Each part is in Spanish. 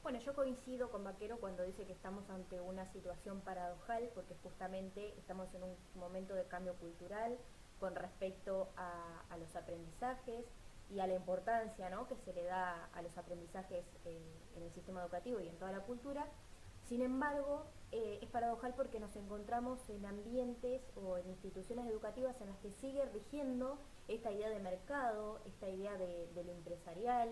Bueno, yo coincido con Vaquero cuando dice que estamos ante una situación paradojal, porque justamente estamos en un momento de cambio cultural con respecto a los aprendizajes y a la importancia, ¿no?, que se le da a los aprendizajes en el sistema educativo y en toda la cultura. Sin embargo, es paradojal porque nos encontramos en ambientes o en instituciones educativas en las que sigue rigiendo esta idea de mercado, esta idea de lo empresarial,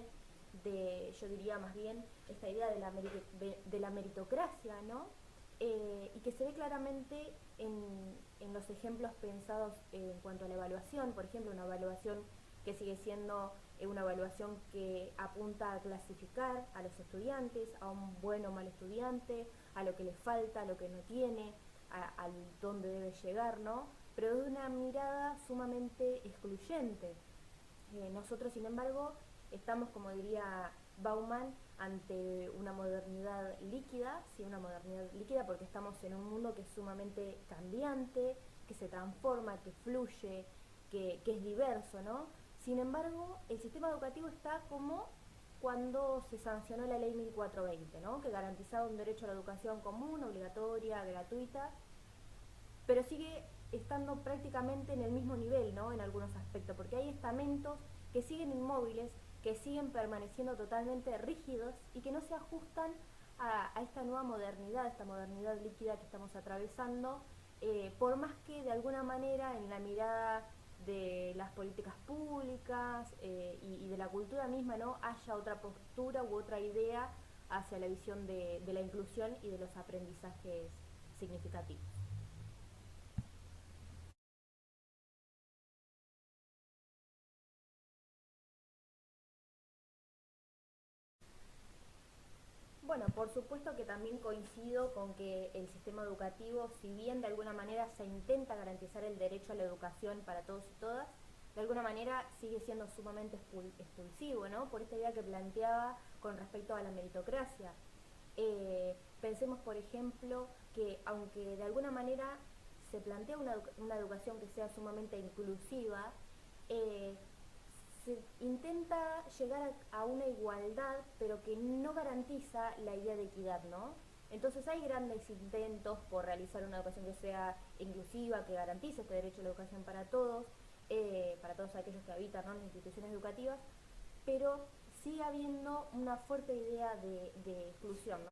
yo diría más bien, esta idea de la meritocracia, ¿no? Y que se ve claramente en los ejemplos pensados en cuanto a la evaluación, por ejemplo, una evaluación que sigue siendo una evaluación que apunta a clasificar a los estudiantes, a un buen o mal estudiante, a lo que le falta, a lo que no tiene, a dónde debe llegar, ¿no? Pero de una mirada sumamente excluyente. Nosotros, sin embargo, estamos, como diría Bauman, ante una modernidad líquida, sí, una modernidad líquida porque estamos en un mundo que es sumamente cambiante, que se transforma, que fluye, que es diverso, ¿no? Sin embargo, el sistema educativo está como cuando se sancionó la ley 1420, ¿no?, que garantizaba un derecho a la educación común, obligatoria, gratuita, pero sigue estando prácticamente en el mismo nivel, ¿no?, en algunos aspectos, porque hay estamentos que siguen inmóviles, que siguen permaneciendo totalmente rígidos y que no se ajustan a esta nueva modernidad, esta modernidad líquida que estamos atravesando, por más que de alguna manera en la mirada de las políticas públicas y de la cultura misma, ¿no?, haya otra postura u otra idea hacia la visión de la inclusión y de los aprendizajes significativos. Bueno, por supuesto que también coincido con que el sistema educativo, si bien de alguna manera se intenta garantizar el derecho a la educación para todos y todas, de alguna manera sigue siendo sumamente expulsivo, ¿no?, por esta idea que planteaba con respecto a la meritocracia. Pensemos, por ejemplo, que aunque de alguna manera se plantea una educación que sea sumamente inclusiva, eh, se intenta llegar a una igualdad, pero que no garantiza la idea de equidad, ¿no? Entonces hay grandes intentos por realizar una educación que sea inclusiva, que garantice este derecho a la educación para todos aquellos que habitan, ¿no?, en las instituciones educativas, pero sigue habiendo una fuerte idea de exclusión, ¿no?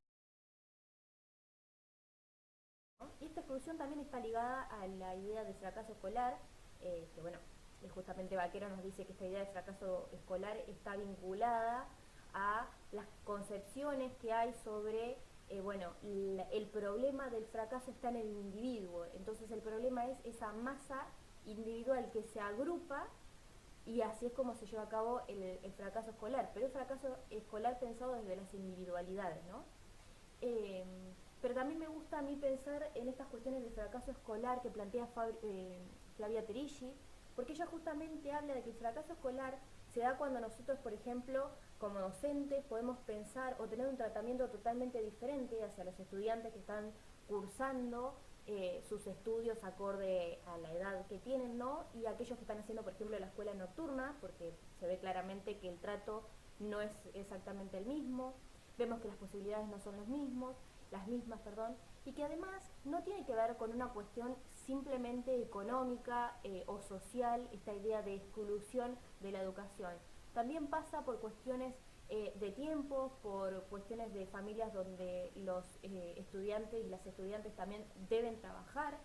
Y esta exclusión también está ligada a la idea de fracaso escolar, que bueno, justamente Vaquero nos dice que esta idea de fracaso escolar está vinculada a las concepciones que hay sobre, bueno, el problema del fracaso está en el individuo, entonces el problema es esa masa individual que se agrupa y así es como se lleva a cabo el fracaso escolar, pero el fracaso escolar pensado desde las individualidades, ¿no? Eh, pero también me gusta a mí pensar en estas cuestiones de fracaso escolar que plantea Flavia Terigi, porque ella justamente habla de que el fracaso escolar se da cuando nosotros, por ejemplo, como docentes, podemos pensar o tener un tratamiento totalmente diferente hacia los estudiantes que están cursando sus estudios acorde a la edad que tienen, ¿no? Y aquellos que están haciendo, por ejemplo, la escuela nocturna, porque se ve claramente que el trato no es exactamente el mismo, vemos que las posibilidades no son las mismas, perdón, y que además no tiene que ver con una cuestión simplemente económica o social, esta idea de exclusión de la educación. También pasa por cuestiones de tiempo, por cuestiones de familias donde los estudiantes y las estudiantes también deben trabajar,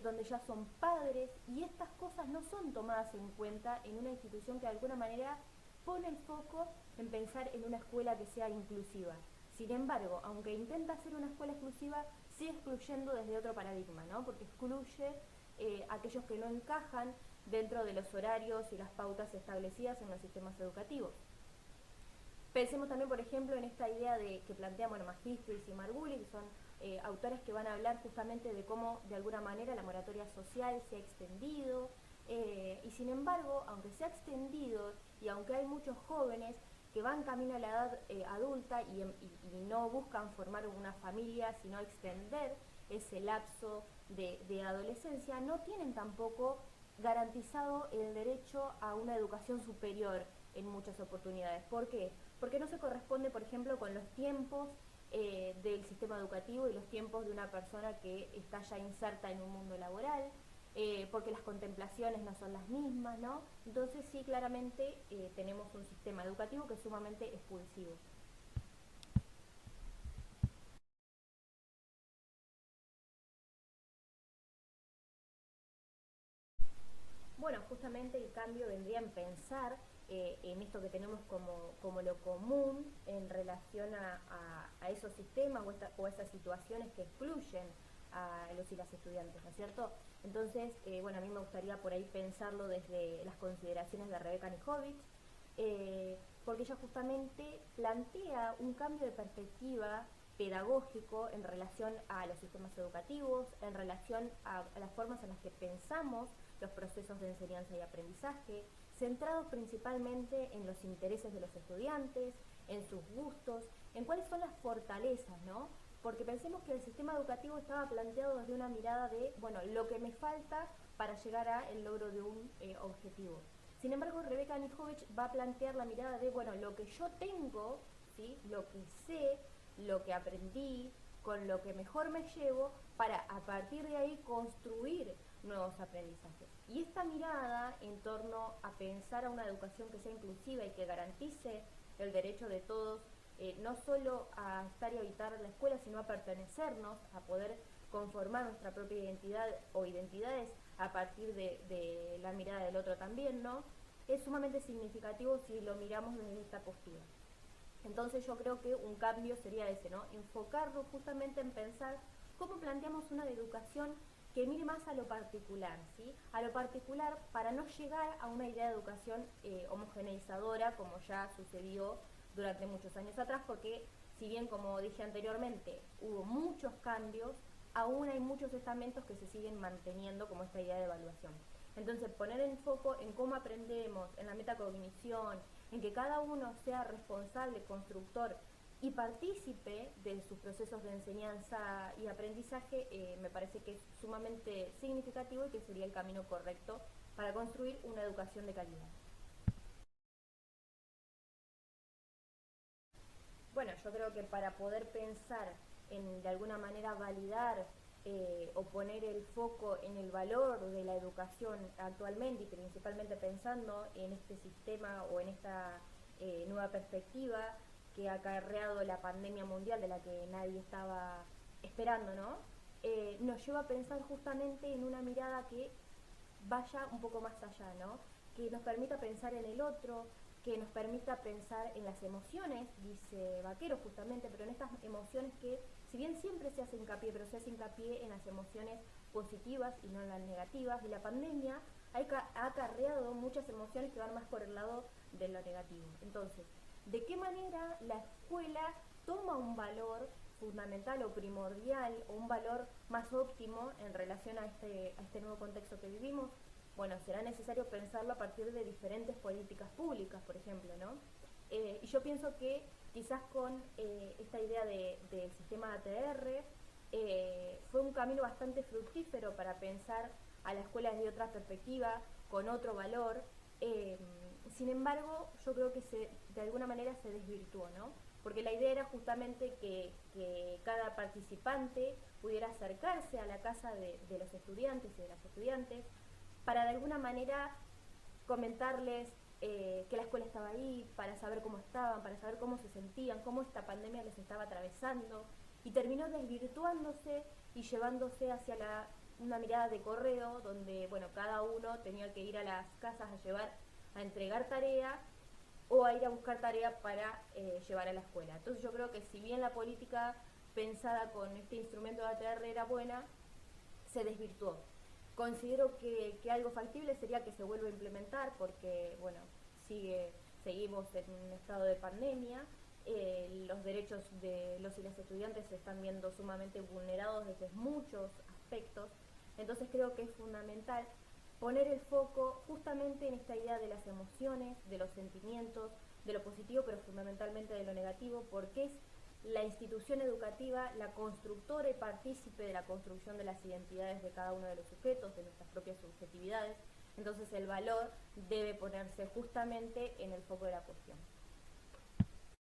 donde ya son padres, y estas cosas no son tomadas en cuenta en una institución que de alguna manera pone el foco en pensar en una escuela que sea inclusiva. Sin embargo, aunque intenta ser una escuela exclusiva, sigue excluyendo desde otro paradigma, ¿no?, porque excluye aquellos que no encajan dentro de los horarios y las pautas establecidas en los sistemas educativos. Pensemos también, por ejemplo, en esta idea que plantean, bueno, Magistris y Marguli, que son autores que van a hablar justamente de cómo, de alguna manera, la moratoria social se ha extendido, y sin embargo, aunque se ha extendido y aunque hay muchos jóvenes que van camino a la edad adulta y no buscan formar una familia, sino extender ese lapso de adolescencia, no tienen tampoco garantizado el derecho a una educación superior en muchas oportunidades. ¿Por qué? porque no se corresponde, por ejemplo, con los tiempos del sistema educativo y los tiempos de una persona que está ya inserta en un mundo laboral, porque las contemplaciones no son las mismas, ¿no? Entonces sí, claramente tenemos un sistema educativo que es sumamente expulsivo. Bueno, justamente el cambio vendría en pensar en esto que tenemos como lo común en relación a esos sistemas o a esas situaciones que excluyen a los y las estudiantes, ¿no es cierto? Entonces, bueno, a mí me gustaría por ahí pensarlo desde las consideraciones de Rebecca Nijovic, porque ella justamente plantea un cambio de perspectiva pedagógico en relación a los sistemas educativos, en relación a las formas en las que pensamos los procesos de enseñanza y aprendizaje, centrados principalmente en los intereses de los estudiantes, en sus gustos, en cuáles son las fortalezas, ¿no? Porque pensemos que el sistema educativo estaba planteado desde una mirada de, bueno, lo que me falta para llegar a el logro de un objetivo. Sin embargo, Rebecca Nijovic va a plantear la mirada de, bueno, lo que yo tengo, ¿sí? Lo que sé, lo que aprendí, con lo que mejor me llevo, para a partir de ahí construir nuevos aprendizajes. Y esta mirada en torno a pensar a una educación que sea inclusiva y que garantice el derecho de todos, no solo a estar y habitar la escuela, sino a pertenecernos, a poder conformar nuestra propia identidad o identidades a partir de la mirada del otro también, ¿no? Es sumamente significativo si lo miramos desde esta postura. Entonces yo creo que un cambio sería ese, ¿no? Enfocarnos justamente en pensar cómo planteamos una educación que mire más a lo particular, ¿sí? A lo particular para no llegar a una idea de educación homogeneizadora como ya sucedió durante muchos años atrás, porque si bien, como dije anteriormente, hubo muchos cambios, aún hay muchos estamentos que se siguen manteniendo como esta idea de evaluación. Entonces, poner el foco en cómo aprendemos, en la metacognición, en que cada uno sea responsable, constructor y partícipe de sus procesos de enseñanza y aprendizaje, me parece que es sumamente significativo y que sería el camino correcto para construir una educación de calidad. Bueno, yo creo que para poder pensar en de alguna manera validar o poner el foco en el valor de la educación actualmente y principalmente pensando en este sistema o en esta nueva perspectiva que ha acarreado la pandemia mundial de la que nadie estaba esperando, ¿no? Nos lleva a pensar justamente en una mirada que vaya un poco más allá, ¿no? Que nos permita pensar en el otro, que nos permita pensar en las emociones, dice Vaquero justamente, pero en estas emociones que, si bien siempre se hace hincapié, pero se hace hincapié en las emociones positivas y no en las negativas, y la pandemia ha acarreado muchas emociones que van más por el lado de lo negativo. Entonces, ¿de qué manera la escuela toma un valor fundamental o primordial o un valor más óptimo en relación a este nuevo contexto que vivimos? Bueno, será necesario pensarlo a partir de diferentes políticas públicas, por ejemplo, ¿no? Y yo pienso que quizás con esta idea del sistema ATR fue un camino bastante fructífero para pensar a la escuela desde otra perspectiva, con otro valor. Eh, Sin embargo, yo creo que de alguna manera se desvirtuó, ¿no? Porque la idea era justamente que cada participante pudiera acercarse a la casa de los estudiantes y de las estudiantes para de alguna manera comentarles que la escuela estaba ahí, para saber cómo estaban, para saber cómo se sentían, cómo esta pandemia les estaba atravesando, y terminó desvirtuándose y llevándose hacia una mirada de correo donde, bueno, cada uno tenía que ir a las casas a entregar tarea o a ir a buscar tarea para llevar a la escuela. Entonces yo creo que si bien la política pensada con este instrumento de ATR era buena, se desvirtuó. Considero que algo factible sería que se vuelva a implementar porque, bueno, seguimos en un estado de pandemia, los derechos de los y las estudiantes se están viendo sumamente vulnerados desde muchos aspectos, entonces creo que es fundamental poner el foco justamente en esta idea de las emociones, de los sentimientos, de lo positivo, pero fundamentalmente de lo negativo, porque es la institución educativa la constructora y partícipe de la construcción de las identidades de cada uno de los sujetos, de nuestras propias subjetividades. Entonces el valor debe ponerse justamente en el foco de la cuestión.